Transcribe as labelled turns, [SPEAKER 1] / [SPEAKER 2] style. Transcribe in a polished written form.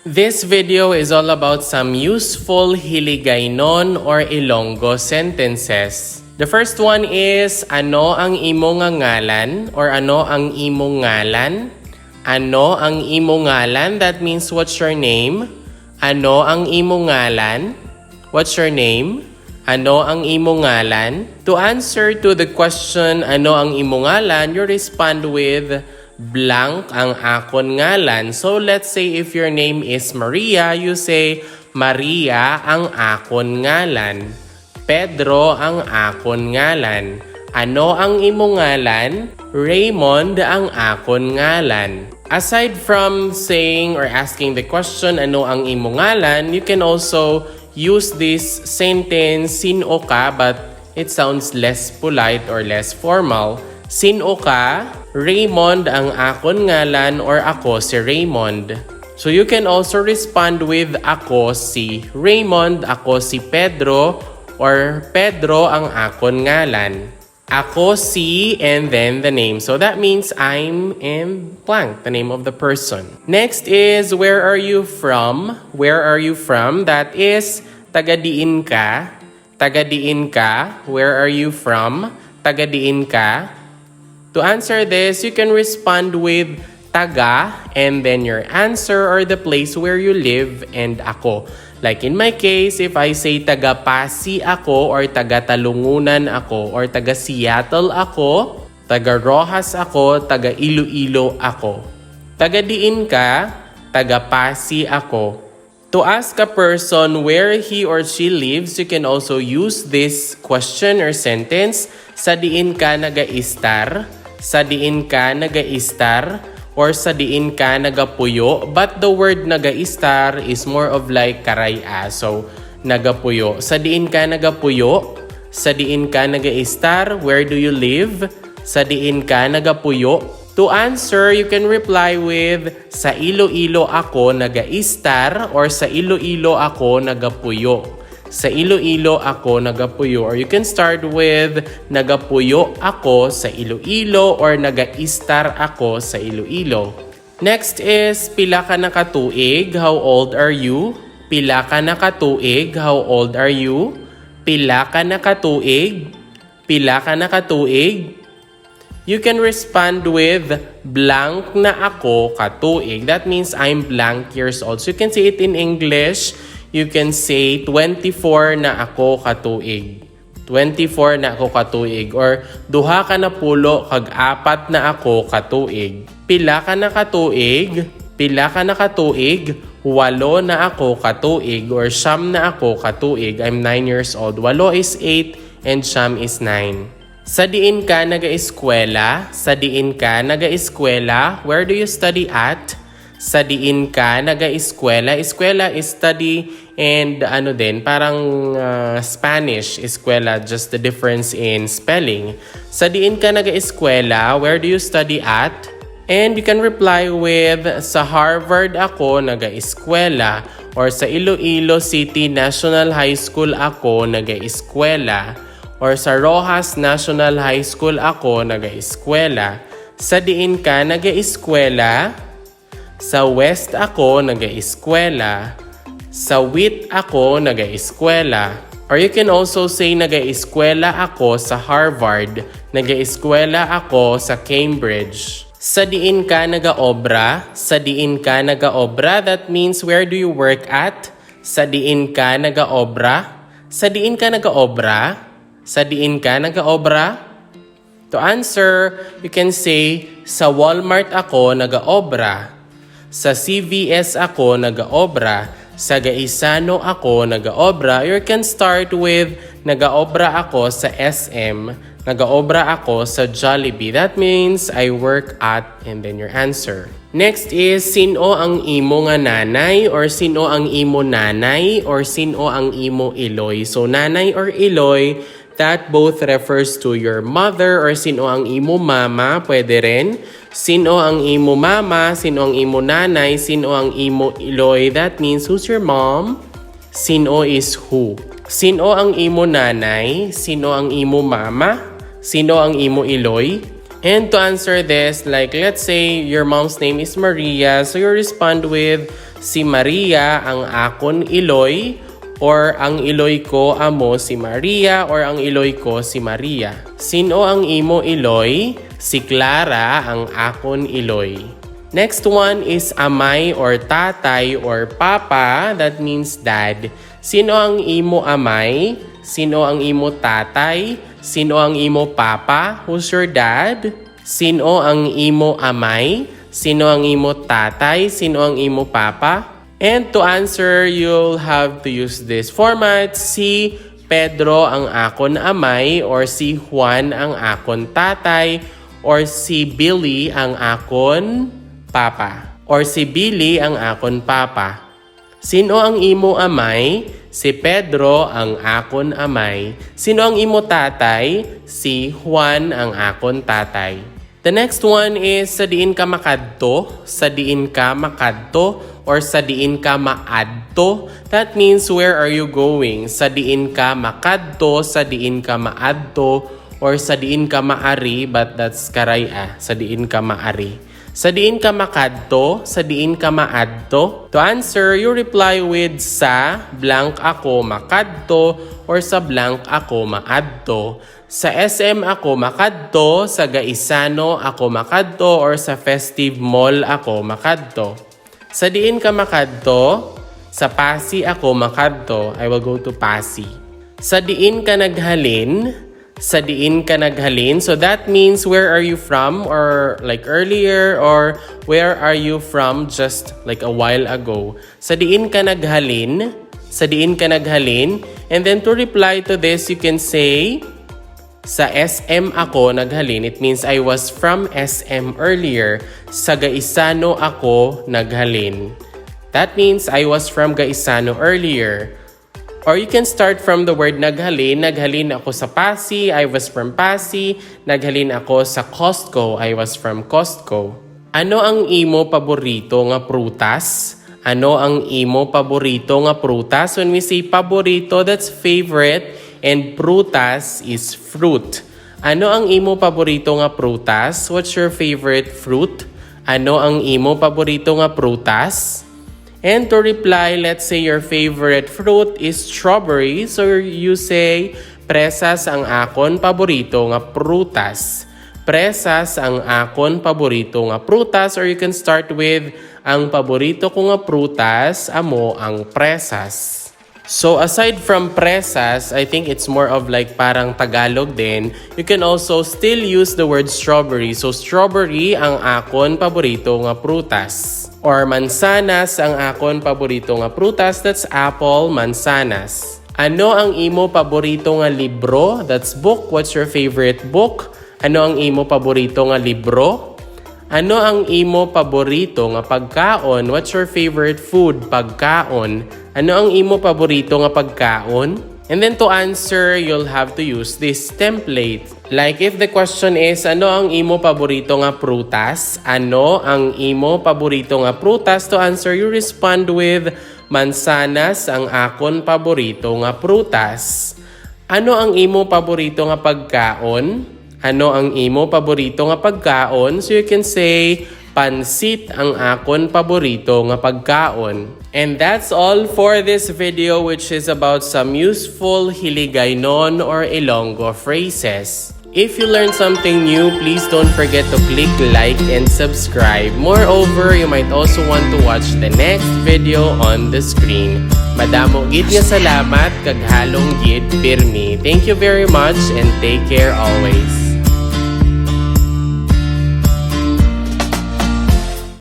[SPEAKER 1] This video is all about some useful Hiligaynon or Ilonggo sentences. The first one is, ano ang imo nga ngalan or ano ang imo ngalan? Ano ang imo ngalan? That means what's your name? Ano ang imo ngalan? What's your name? Ano ang imo ngalan? To answer to the question, ano ang imo ngalan, you respond with blank ang akon ngalan. So let's say if your name is Maria, you say Maria ang akon ngalan. Pedro ang akon ngalan. Ano ang imo ngalan? Raymond ang akon ngalan. Aside from saying or asking the question, ano ang imo ngalan, you can also use this sentence, sino ka, but it sounds less polite or less formal. Sino ka? Raymond ang akon ngalan or ako si Raymond. So you can also respond with ako si Raymond, ako si Pedro, or Pedro ang akon ngalan. Ako si and then the name. So that means I'm in blank, the name of the person. Next is where are you from? Where are you from? That is taga-diin ka. Taga-diin ka. Where are you from? Taga-diin ka. To answer this, you can respond with taga and then your answer or the place where you live and ako. Like in my case, if I say taga-Pasi ako or taga-Talungunan ako or taga-Seattle ako, taga-Rojas ako, taga-Iloilo ako. Taga-diin ka, taga-Pasi ako. To ask a person where he or she lives, you can also use this question or sentence. Sa diin ka naga-istar? Sa diin ka naga-istar? Or sa diin ka nagapuyo? But the word naga-istar is more of like karaya. So, nagapuyo. Sa diin ka nagapuyo? Sa diin ka naga-istar? Where do you live? Sa diin ka nagapuyo? To answer, you can reply with, sa Iloilo ako naga-istar or sa Iloilo ako nagapuyo. Sa Iloilo ako nagapuyo. Or you can start with, nagapuyo ako sa Iloilo or naga-istar ako sa Iloilo. Next is, pila ka na katuig? How old are you? Pila ka na katuig? How old are you? Pila ka na katuig? Pila ka na katuig? You can respond with blank na ako katuig. That means I'm blank years old. So you can say it in English. You can say 24 na ako katuig. 24 na ako katuig. Or duha ka na pulo kag apat na ako katuig. Pila ka na katuig? Pila ka na katuig? Walo na ako katuig. Or siyam na ako katuig. I'm 9 years old. Walo is 8 and siyam is 9. Sa diin ka naga-eskwela? Sa diin ka naga-eskwela? Where do you study at? Sa diin ka naga-eskwela? Eskwela is study and ano din, parang Spanish, eskwela, just the difference in spelling. Sa diin ka naga-eskwela? Where do you study at? And you can reply with, sa Harvard ako naga-eskwela or sa Iloilo City National High School ako naga-eskwela. Or sa Rojas National High School ako naga-eskwela. Sa diin ka naga-eskwela? Sa West ako naga-eskwela. Sa WIT ako naga-eskwela. Or you can also say naga-eskwela ako sa Harvard. Naga-eskwela ako sa Cambridge. Sa diin ka naga-obra? Sa diin ka naga-obra? That means where do you work at? Sa diin ka naga-obra? Sa diin ka naga-obra? Sa diin ka nag-obra? To answer, you can say, sa Walmart ako nag-obra. Sa CVS ako nag-obra. Sa Gaisano ako nag-obra. You can start with, nag-obra ako sa SM. Nag-obra ako sa Jollibee. That means, I work at, and then your answer. Next is, sino ang imo nga nanay? Or sino ang imo nanay? Or sino ang imo iloy? So, nanay or iloy, that both refers to your mother or sino ang imo mama, pwede rin. Sino ang imo mama, sino ang imo nanay, sino ang imo iloy. That means who's your mom? Sino is who. Sino ang imo nanay, sino ang imo mama, sino ang imo iloy. And to answer this, like let's say your mom's name is Maria, so you respond with si Maria ang akon iloy, or ang iloy ko amo si Maria, or ang iloy ko si Maria. Sino ang imo iloy? Si Clara ang akon iloy. Next one is amay or tatay or papa. That means dad. Sino ang imo amay? Sino ang imo tatay? Sino ang imo papa? Who's your dad? Sino ang imo amay? Sino ang imo tatay? Sino ang imo papa? And to answer, you'll have to use this format. Si Pedro ang akon amay, or si Juan ang akon tatay, or si Billy ang akon papa, or si Billy ang akon papa. Sino ang imo amay? Si Pedro ang akon amay. Sino ang imo tatay? Si Juan ang akon tatay. The next one is sa diin ka makadto, sa diin ka makadto, or sa diin ka maadto. That means where are you going? Sa diin ka makadto, sa diin ka maadto, or sa diin ka maari, but that's karaya, sa diin ka maari. Sa diin ka makadto, sa diin ka maadto. To answer, you reply with sa blank ako makadto, or sa blank ako maadto. Sa SM ako makadto, sa Gaisano ako makadto, or sa Festive Mall ako makadto. Sa diin ka makadto, sa Pasig ako makadto. I will go to Pasig. Sa diin ka naghalin, sa diin ka naghalin. So that means where are you from, or like earlier, or where are you from just like a while ago. Sa diin ka naghalin, sa diin ka naghalin. And then to reply to this, you can say, sa SM ako naghalin. It means I was from SM earlier. Sa Gaisano ako naghalin. That means I was from Gaisano earlier. Or you can start from the word naghalin. Naghalin ako sa Pasig. I was from Pasig. Naghalin ako sa Costco. I was from Costco. Ano ang imo paborito nga prutas? Ano ang imo paborito nga prutas? When we say paborito, that's favorite. And prutas is fruit. Ano ang imo paborito nga prutas? What's your favorite fruit? Ano ang imo paborito nga prutas? And to reply, let's say your favorite fruit is strawberry. So you say, presas ang akon paborito nga prutas. Presas ang akon paborito nga prutas. Or you can start with, ang paborito ko nga prutas, amo ang presas. So aside from presas, I think it's more of like parang Tagalog din. You can also still use the word strawberry. So strawberry ang akon paborito nga prutas. Or mansanas ang akon paborito nga prutas. That's apple, mansanas. Ano ang imo paborito nga libro? That's book. What's your favorite book? Ano ang imo paborito nga libro? Ano ang imo paborito nga pagkaon? What's your favorite food? Pagkaon. Ano ang imo paborito nga pagkaon? And then to answer, you'll have to use this template. Like if the question is, ano ang imo paborito nga prutas? Ano ang imo paborito nga prutas? To answer, you respond with, mansanas ang akon paborito nga prutas. Ano ang imo paborito nga pagkaon? Ano ang imo paborito nga pagkaon? So you can say, pansit ang akon paborito nga pagkaon. And that's all for this video, which is about some useful Hiligaynon or Ilonggo phrases. If you learned something new, please don't forget to click like and subscribe. Moreover, you might also want to watch the next video on the screen. Madamo gid nga salamat kag halong gid pirmi. Thank you very much and take care always.